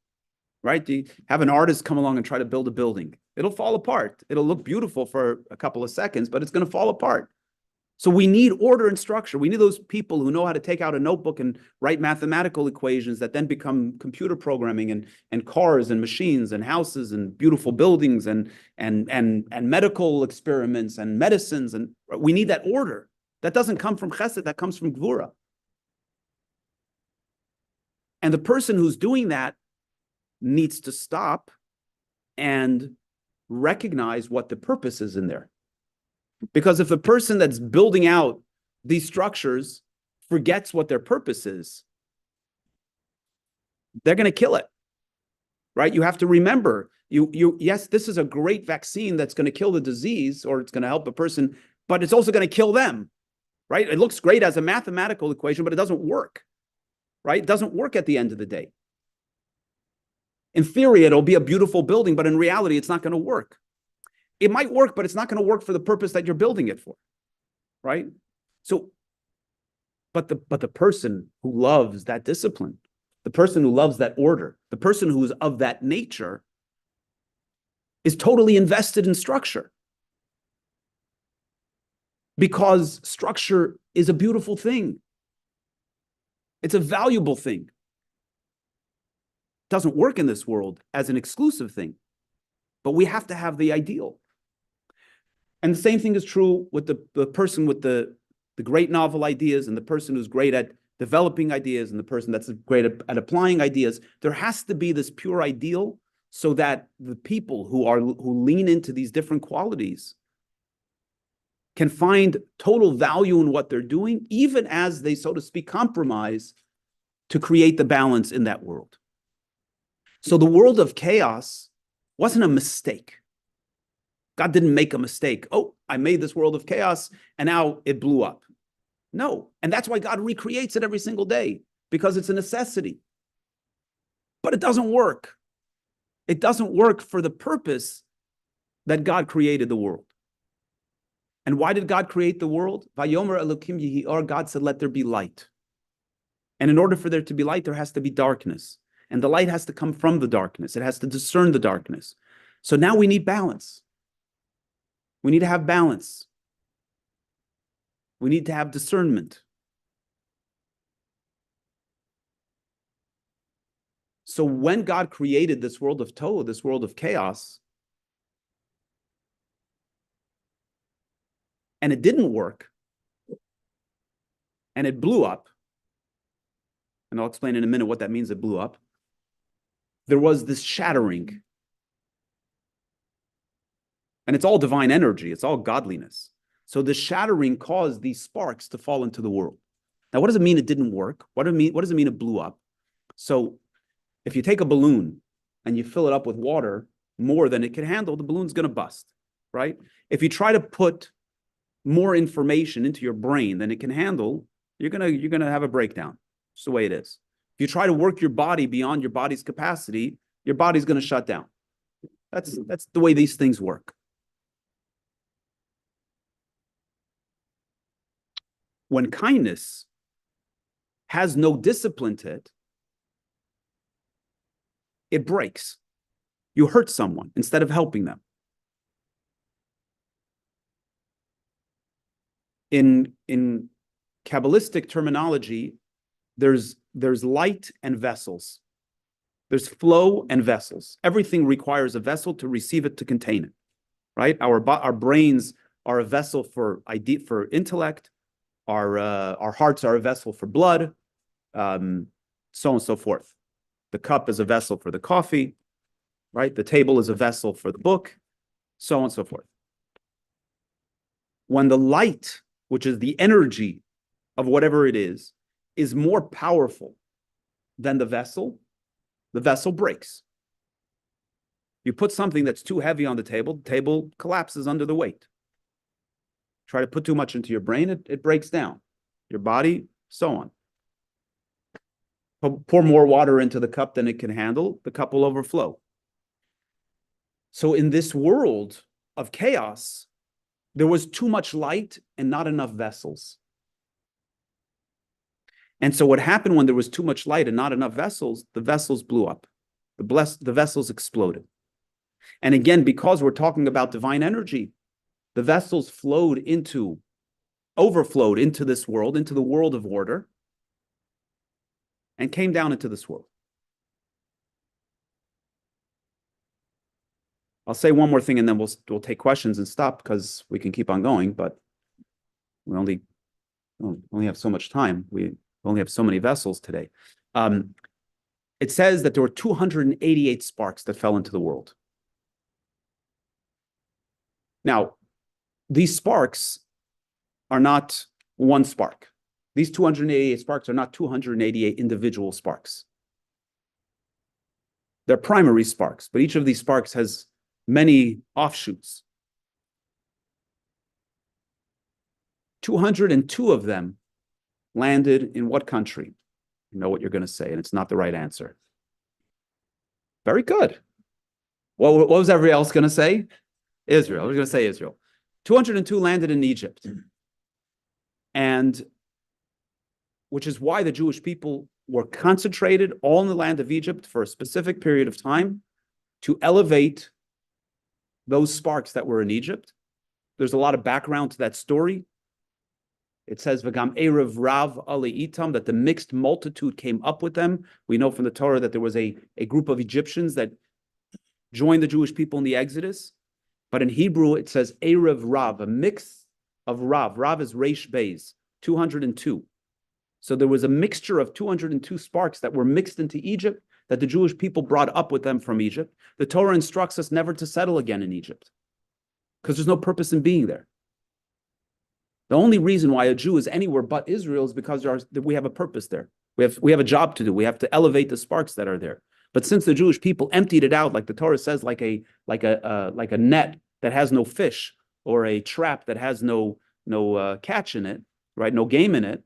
right? You have an artist come along and try to build a building. It'll fall apart. It'll look beautiful for a couple of seconds, but it's going to fall apart. So we need order and structure. We need those people who know how to take out a notebook and write mathematical equations that then become computer programming and cars and machines and houses and beautiful buildings and medical experiments and medicines. And we need that order. That doesn't come from chesed, that comes from gvura. And the person who's doing that needs to stop and recognize what the purpose is in there. Because if the person that's building out these structures forgets what their purpose is, they're going to kill it, right? You have to remember Yes, this is a great vaccine that's going to kill the disease or it's going to help a person, but it's also going to kill them, right? It looks great as a mathematical equation, but it doesn't work, right? It doesn't work at the end of the day. In theory, it'll be a beautiful building, but in reality, it's not going to work. It might work, but it's not going to work for the purpose that you're building it for, right? So, but the person who loves that discipline, the person who loves that order, the person who is of that nature is totally invested in structure. Because structure is a beautiful thing. It's a valuable thing. It doesn't work in this world as an exclusive thing, but we have to have the ideal. And the same thing is true with the person with the great novel ideas and the person who's great at developing ideas and the person that's great at applying ideas. There has to be this pure ideal so that the people who lean into these different qualities can find total value in what they're doing, even as they, so to speak, compromise to create the balance in that world. So the world of chaos wasn't a mistake. God didn't make a mistake. Oh, I made this world of chaos and now it blew up. No. And that's why God recreates it every single day, because it's a necessity. But it doesn't work. It doesn't work for the purpose that God created the world. And why did God create the world? Vayomer Elokim Yehi Or, God said, let there be light. And in order for there to be light, there has to be darkness. And the light has to come from the darkness. It has to discern the darkness. So now we need balance. We need to have balance. We need to have discernment. So when God created this world of Tohu, this world of chaos, and it didn't work, and it blew up, and I'll explain in a minute what that means, it blew up, there was this shattering. And it's all divine energy. It's all godliness. So the shattering caused these sparks to fall into the world. Now, what does it mean it didn't work? What does it mean it blew up? So if you take a balloon and you fill it up with water more than it can handle, the balloon's going to bust, right? If you try to put more information into your brain than it can handle, you're gonna have a breakdown. It's the way it is. If you try to work your body beyond your body's capacity, your body's going to shut down. That's the way these things work. When kindness has no discipline to it, it breaks. You hurt someone instead of helping them. In Kabbalistic terminology, there's light and vessels. There's flow and vessels. Everything requires a vessel to receive it, to contain it, right? Our brains are a vessel for intellect. Our hearts are a vessel for blood, so on and so forth. The cup is a vessel for the coffee, right? The table is a vessel for the book, so on and so forth. When the light, which is the energy of whatever it is more powerful than the vessel breaks. You put something that's too heavy on the table collapses under the weight. Try to put too much into your brain, it breaks down. Your body, so on. Pour more water into the cup than it can handle, the cup will overflow. So in this world of chaos, there was too much light and not enough vessels. And so what happened when there was too much light and not enough vessels, the vessels blew up. The vessels exploded. And again, because we're talking about divine energy, the vessels overflowed into this world, into the world of order, and came down into this world. I'll say one more thing and then we'll take questions and stop because we can keep on going, but we only have so much time. We only have so many vessels today. It says that there were 288 sparks that fell into the world. Now, these sparks are not one spark. These 288 sparks are not 288 individual sparks. They're primary sparks, but each of these sparks has many offshoots. 202 of them landed in what country? You know what you're going to say, and it's not the right answer. Very good. What was everybody else going to say? Israel. I was going to say Israel. 202 landed in Egypt. And which is why the Jewish people were concentrated all in the land of Egypt for a specific period of time to elevate those sparks that were in Egypt. There's a lot of background to that story. It says, V'gam erev rav ali itam, that the mixed multitude came up with them. We know from the Torah that there was a group of Egyptians that joined the Jewish people in the Exodus. But in Hebrew, it says erev rav, a mix of rav. Rav is reish beis, 202. So there was a mixture of 202 sparks that were mixed into Egypt that the Jewish people brought up with them from Egypt. The Torah instructs us never to settle again in Egypt because there's no purpose in being there. The only reason why a Jew is anywhere but Israel is because we have a purpose there. We have a job to do. We have to elevate the sparks that are there. But since the Jewish people emptied it out, like the Torah says, like a net that has no fish, or a trap that has no catch in it, right? No game in it.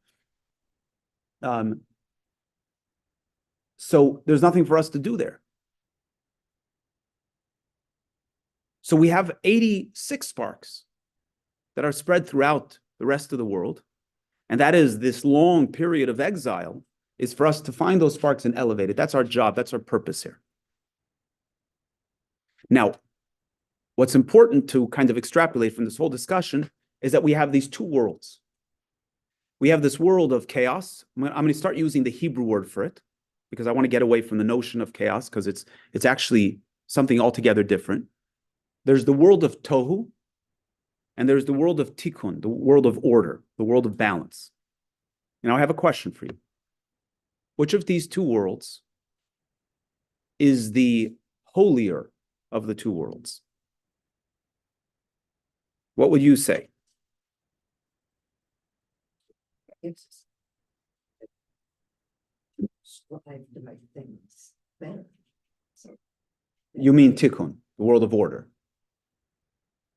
So there's nothing for us to do there. So we have 86 sparks that are spread throughout the rest of the world. And that is this long period of exile is for us to find those sparks and elevate it. That's our job. That's our purpose here. Now, what's important to kind of extrapolate from this whole discussion is that we have these two worlds. We have this world of chaos. I'm going to start using the Hebrew word for it because I want to get away from the notion of chaos because it's actually something altogether different. There's the world of tohu, and there's the world of tikkun, the world of order, the world of balance. Now I have a question for you. Which of these two worlds is the holier of the two worlds? What would you say? It's strive to make things better. So You mean tikkun, the world of order.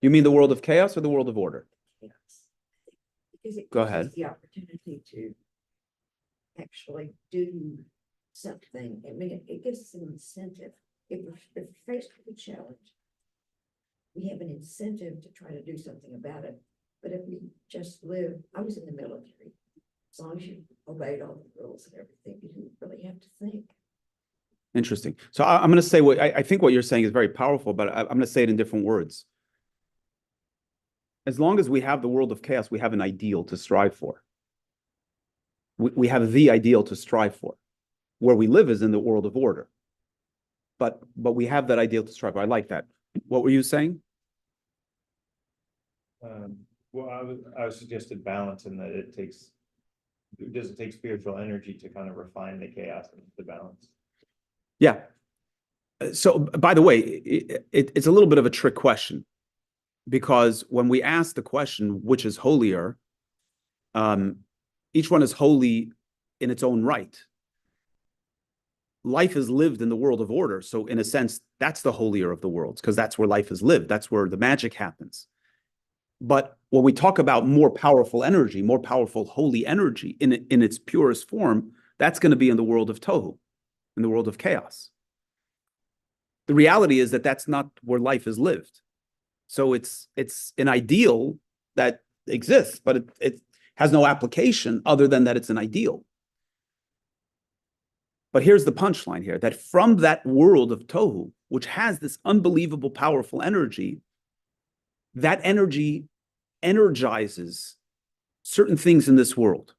You mean the world of chaos or the world of order? yes. Because it Go gives us ahead. the opportunity to actually do something. I mean, it gives us an incentive. If we're faced with a challenge, we have an incentive to try to do something about it. But if we just live, I was in the military. As long as you obeyed all the rules and everything, you didn't really have to think. Interesting. So I'm going to say I think what you're saying is very powerful, but I'm going to say it in different words. As long as we have the world of chaos, we have an ideal to strive for. We have the ideal to strive for. Where we live is in the world of order. But we have that ideal to strive for. I like that. What were you saying? Well, I was suggested balance in that it doesn't take spiritual energy to kind of refine the chaos and the balance. Yeah. So, by the way, it's a little bit of a trick question because when we ask the question, which is holier, each one is holy in its own right. Life is lived in the world of order. So in a sense, that's the holier of the worlds because that's where life is lived. That's where the magic happens. But when we talk about more powerful energy, more powerful holy energy in its purest form, that's going to be in the world of tohu, in the world of chaos. The reality is that that's not where life is lived. So it's an ideal that exists, but it has no application other than that it's an ideal. But here's the punchline here, that from that world of tohu, which has this unbelievable powerful energy, that energy energizes certain things in this world.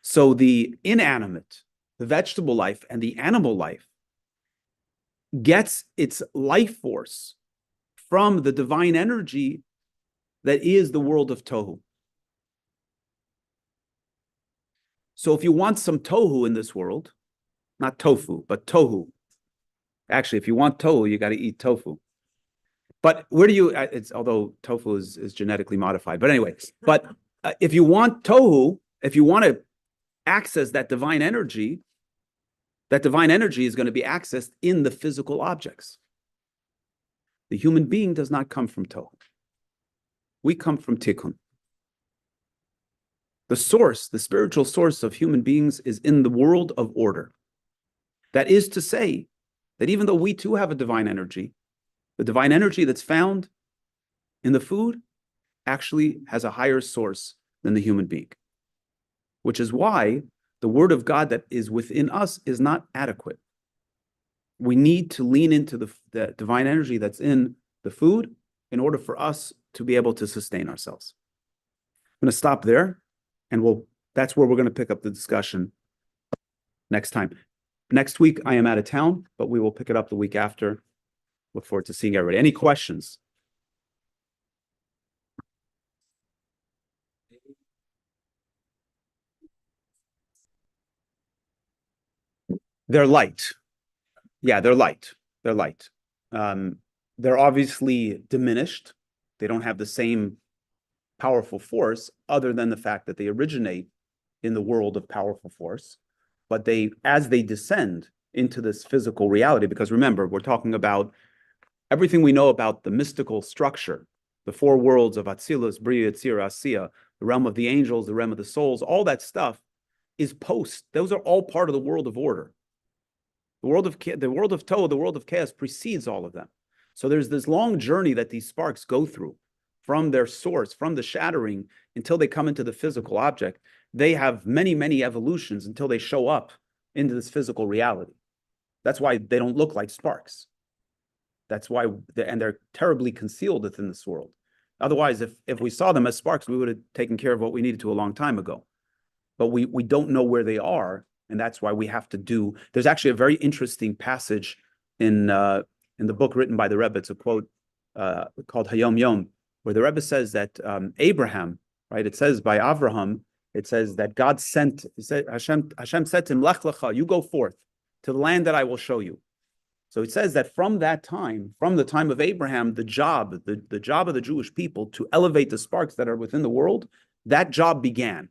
So the inanimate, the vegetable life and the animal life gets its life force from the divine energy that is the world of tohu. So if you want some tohu in this world, not tofu, but tohu. Actually, if you want tohu, you got to eat tofu. But where do you, although tofu is genetically modified, but anyway, but if you want tohu, if you want to access that divine energy, that divine energy is going to be accessed in the physical objects. The human being does not come from Tohu. We come from Tikkun. The source, the spiritual source of human beings is in the world of order. That is to say that even though we too have a divine energy, the divine energy that's found in the food actually has a higher source than the human being, which is why the word of God that is within us is not adequate. We need to lean into the divine energy that's in the food in order for us to be able to sustain ourselves. I'm going to stop there, and that's where we're going to pick up the discussion next time. Next week, I am out of town, but we will pick it up the week after. Look forward to seeing everybody. Any questions? They're light. Yeah, they're light. They're light. They're obviously diminished. They don't have the same powerful force other than the fact that they originate in the world of powerful force. But as they descend into this physical reality, because remember, we're talking about everything we know about the mystical structure, the four worlds of Atzilus, Bria, Yetzirah, Asiya, the realm of the angels, the realm of the souls, all that stuff is those are all part of the world of order. The world of Tohu, the world of chaos precedes all of them. So there's this long journey that these sparks go through from their source, from the shattering until they come into the physical object. They have many, many evolutions until they show up into this physical reality. That's why they don't look like sparks. That's why, they're terribly concealed within this world. Otherwise, if we saw them as sparks, we would have taken care of what we needed to a long time ago. But we don't know where they are, and that's why we have to do. There's actually a very interesting passage in the book written by the Rebbe. It's a quote called Hayom Yom, where the Rebbe says that Abraham, right? It says by Avraham, it says that God sent. Hashem said to him, "Lech lecha, you go forth to the land that I will show you." So it says that from that time, from the time of Abraham, the job of the Jewish people to elevate the sparks that are within the world, that job began.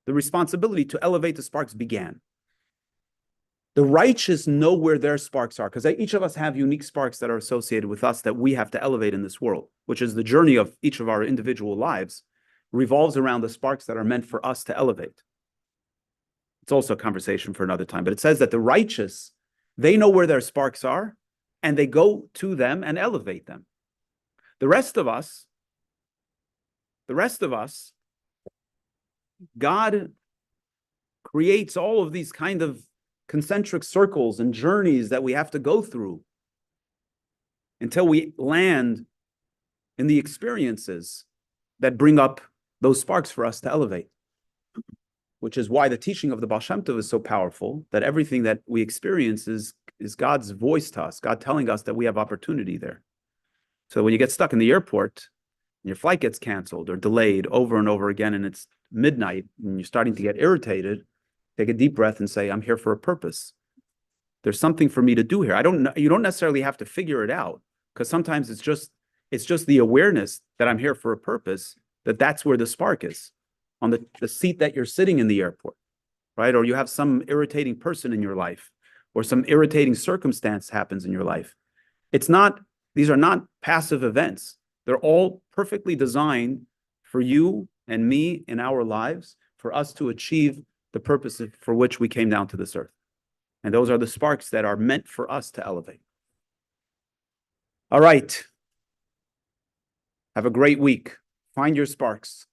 The responsibility to elevate the sparks began. The righteous know where their sparks are, because each of us have unique sparks that are associated with us that we have to elevate in this world, which is the journey of each of our individual lives, revolves around the sparks that are meant for us to elevate. It's also a conversation for another time, but it says that the righteous, they know where their sparks are, and they go to them and elevate them. The rest of us, God creates all of these kind of concentric circles and journeys that we have to go through until we land in the experiences that bring up those sparks for us to elevate. Which is why the teaching of the Baal Shem Tov is so powerful, that everything that we experience is God's voice to us, God telling us that we have opportunity there. So when you get stuck in the airport, and your flight gets canceled or delayed over and over again, and it's midnight, and you're starting to get irritated, take a deep breath and say, I'm here for a purpose. There's something for me to do here. You don't necessarily have to figure it out, because sometimes it's just the awareness that I'm here for a purpose, that's where the spark is. On the seat that you're sitting in the airport, right? Or you have some irritating person in your life, or some irritating circumstance happens in your life. These are not passive events. They're all perfectly designed for you and me in our lives, for us to achieve the purpose for which we came down to this earth. And those are the sparks that are meant for us to elevate. All right. Have a great week. Find your sparks.